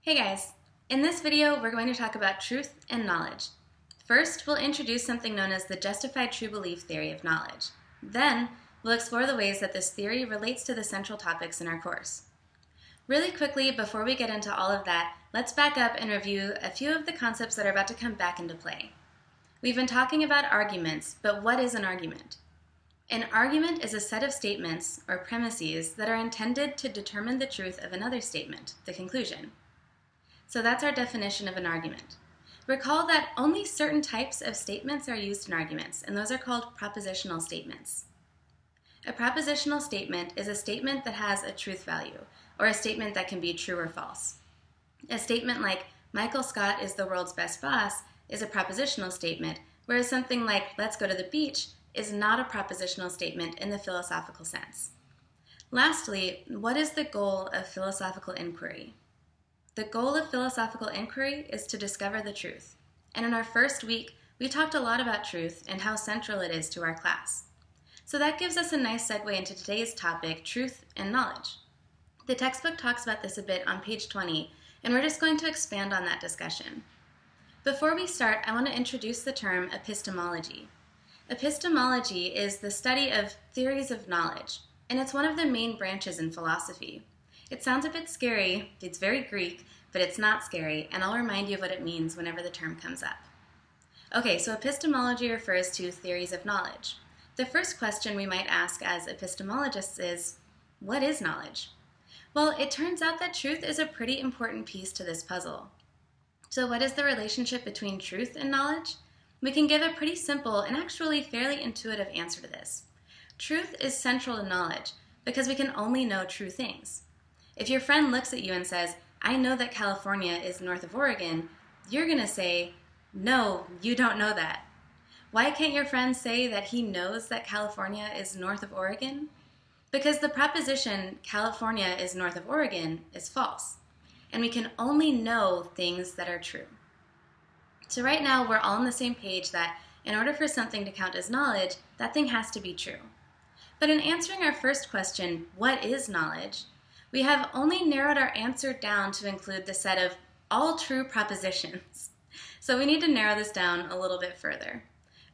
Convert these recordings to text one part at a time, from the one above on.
Hey guys! In this video, we're going to talk about truth and knowledge. First, we'll introduce something known as the justified true belief theory of knowledge. Then, we'll explore the ways that this theory relates to the central topics in our course. Really quickly, before we get into all of that, let's back up and review a few of the concepts that are about to come back into play. We've been talking about arguments, but what is an argument? An argument is a set of statements, or premises, that are intended to determine the truth of another statement, the conclusion. So that's our definition of an argument. Recall that only certain types of statements are used in arguments, and those are called propositional statements. A propositional statement is a statement that has a truth value, or a statement that can be true or false. A statement like, Michael Scott is the world's best boss, is a propositional statement, whereas something like, let's go to the beach, is not a propositional statement in the philosophical sense. Lastly, what is the goal of philosophical inquiry? The goal of philosophical inquiry is to discover the truth. And in our first week, we talked a lot about truth and how central it is to our class. So that gives us a nice segue into today's topic, truth and knowledge. The textbook talks about this a bit on page 20, and we're just going to expand on that discussion. Before we start, I want to introduce the term epistemology. Epistemology is the study of theories of knowledge, and it's one of the main branches in philosophy. It sounds a bit scary, it's very Greek, but it's not scary, and I'll remind you of what it means whenever the term comes up. Okay, so epistemology refers to theories of knowledge. The first question we might ask as epistemologists is, what is knowledge? Well, it turns out that truth is a pretty important piece to this puzzle. So what is the relationship between truth and knowledge? We can give a pretty simple and actually fairly intuitive answer to this. Truth is central to knowledge because we can only know true things. If your friend looks at you and says, I know that California is north of Oregon, you're going to say, no, you don't know that. Why can't your friend say that he knows that California is north of Oregon? Because the proposition, California is north of Oregon, is false. And we can only know things that are true. So right now, we're all on the same page that in order for something to count as knowledge, that thing has to be true. But in answering our first question, what is knowledge? We have only narrowed our answer down to include the set of all true propositions. So we need to narrow this down a little bit further.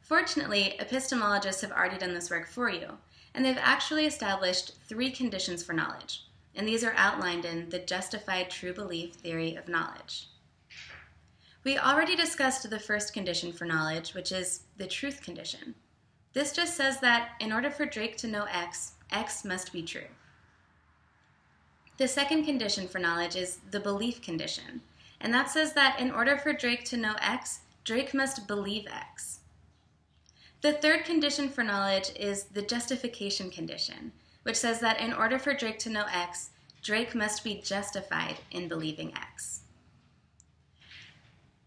Fortunately, epistemologists have already done this work for you, and they've actually established 3 conditions for knowledge, and these are outlined in the justified true belief theory of knowledge. We already discussed the first condition for knowledge, which is the truth condition. This just says that in order for Drake to know X, X must be true. The second condition for knowledge is the belief condition, and that says that in order for Drake to know X, Drake must believe X. The third condition for knowledge is the justification condition, which says that in order for Drake to know X, Drake must be justified in believing X.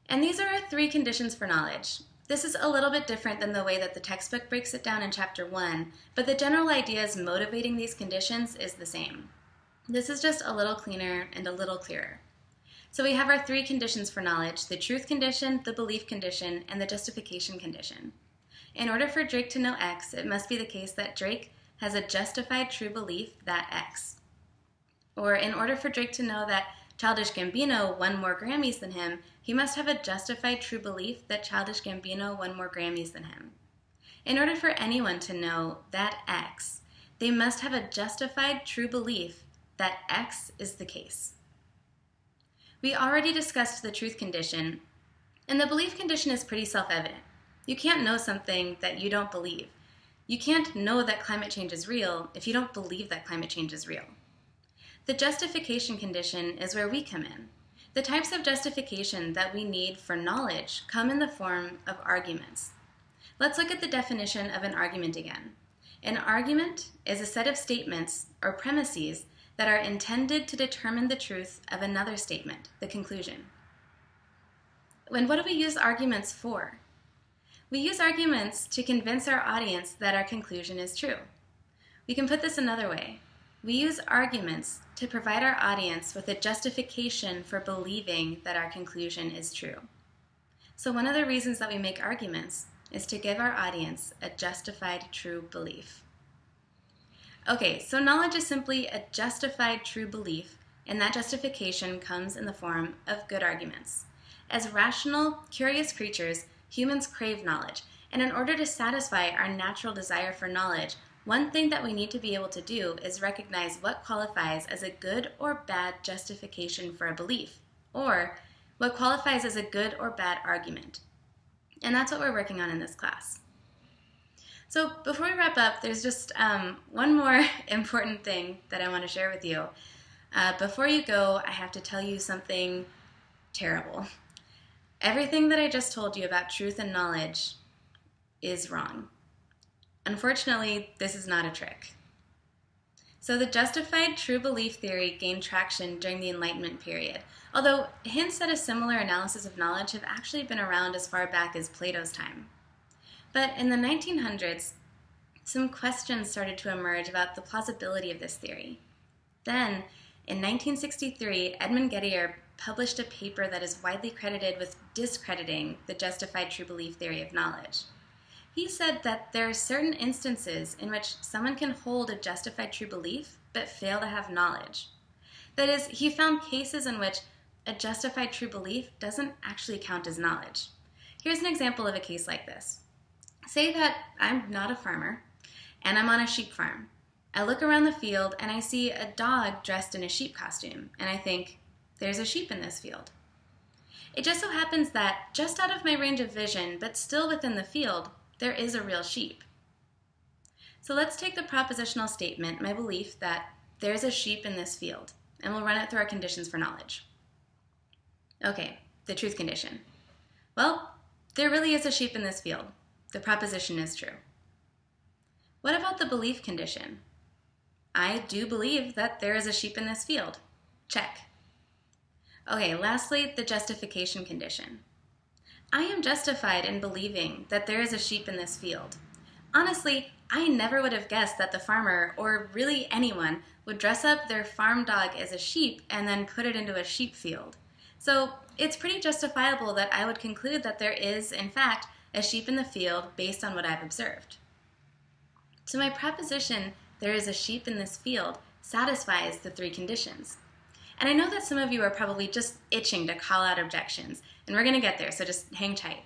And these are our 3 conditions for knowledge. This is a little bit different than the way that the textbook breaks it down in chapter 1, but the general ideas motivating these conditions is the same. This is just a little cleaner and a little clearer. So we have our 3 conditions for knowledge, the truth condition, the belief condition, and the justification condition. In order for Drake to know X, it must be the case that Drake has a justified true belief that X. Or in order for Drake to know that Childish Gambino won more Grammys than him, he must have a justified true belief that Childish Gambino won more Grammys than him. In order for anyone to know that X, they must have a justified true belief that X is the case. We already discussed the truth condition, and the belief condition is pretty self-evident. You can't know something that you don't believe. You can't know that climate change is real if you don't believe that climate change is real. The justification condition is where we come in. The types of justification that we need for knowledge come in the form of arguments. Let's look at the definition of an argument again. An argument is a set of statements or premises that are intended to determine the truth of another statement, the conclusion. And what do we use arguments for? We use arguments to convince our audience that our conclusion is true. We can put this another way. We use arguments to provide our audience with a justification for believing that our conclusion is true. So one of the reasons that we make arguments is to give our audience a justified true belief. Okay, so knowledge is simply a justified true belief and that justification comes in the form of good arguments. As rational, curious creatures, humans crave knowledge, and in order to satisfy our natural desire for knowledge, one thing that we need to be able to do is recognize what qualifies as a good or bad justification for a belief, or what qualifies as a good or bad argument. And that's what we're working on in this class. So before we wrap up, there's just one more important thing that I want to share with you. Before you go, I have to tell you something terrible. Everything that I just told you about truth and knowledge is wrong. Unfortunately, this is not a trick. So the justified true belief theory gained traction during the Enlightenment period, although hints at a similar analysis of knowledge have actually been around as far back as Plato's time. But in the 1900s, some questions started to emerge about the plausibility of this theory. Then, in 1963, Edmund Gettier published a paper that is widely credited with discrediting the justified true belief theory of knowledge. He said that there are certain instances in which someone can hold a justified true belief but fail to have knowledge. That is, he found cases in which a justified true belief doesn't actually count as knowledge. Here's an example of a case like this. Say that I'm not a farmer and I'm on a sheep farm. I look around the field and I see a dog dressed in a sheep costume, and I think, there's a sheep in this field. It just so happens that just out of my range of vision, but still within the field, there is a real sheep. So let's take the propositional statement, my belief that there's a sheep in this field, and we'll run it through our conditions for knowledge. Okay, the truth condition. Well, there really is a sheep in this field. The proposition is true. What about the belief condition? I do believe that there is a sheep in this field. Check. Okay, lastly, the justification condition. I am justified in believing that there is a sheep in this field. Honestly, I never would have guessed that the farmer, or really anyone, would dress up their farm dog as a sheep and then put it into a sheep field. So it's pretty justifiable that I would conclude that there is, in fact, a sheep in the field based on what I've observed. So my proposition, there is a sheep in this field, satisfies the three conditions. And I know that some of you are probably just itching to call out objections, and we're going to get there, so just hang tight.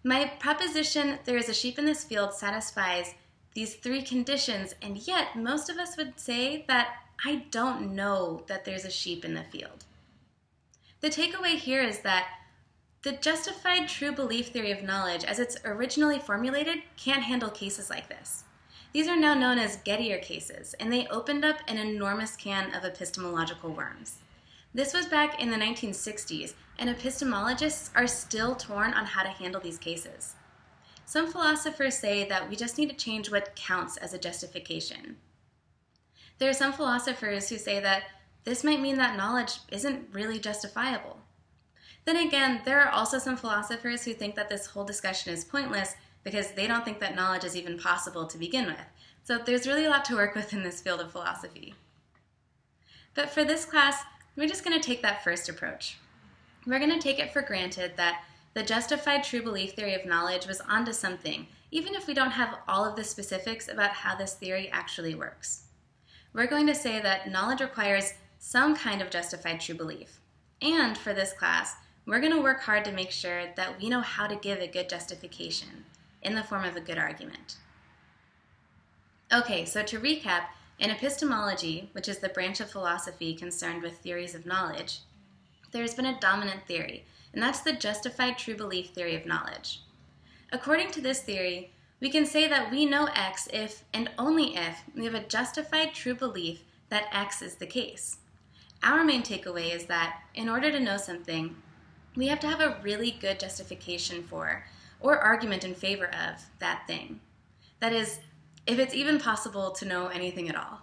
My proposition, there is a sheep in this field, satisfies these three conditions, and yet most of us would say that I don't know that there's a sheep in the field. The takeaway here is that the justified true belief theory of knowledge, as it's originally formulated, can't handle cases like this. These are now known as Gettier cases, and they opened up an enormous can of epistemological worms. This was back in the 1960s, and epistemologists are still torn on how to handle these cases. Some philosophers say that we just need to change what counts as a justification. There are some philosophers who say that this might mean that knowledge isn't really justifiable. Then again, there are also some philosophers who think that this whole discussion is pointless because they don't think that knowledge is even possible to begin with. So there's really a lot to work with in this field of philosophy. But for this class, we're just going to take that first approach. We're going to take it for granted that the justified true belief theory of knowledge was onto something, even if we don't have all of the specifics about how this theory actually works. We're going to say that knowledge requires some kind of justified true belief. And for this class, we're going to work hard to make sure that we know how to give a good justification in the form of a good argument. Okay, so to recap, in epistemology, which is the branch of philosophy concerned with theories of knowledge, there's been a dominant theory, and that's the justified true belief theory of knowledge. According to this theory, we can say that we know X if, and only if, we have a justified true belief that X is the case. Our main takeaway is that in order to know something, we have to have a really good justification for, or argument in favor of, that thing. That is, if it's even possible to know anything at all.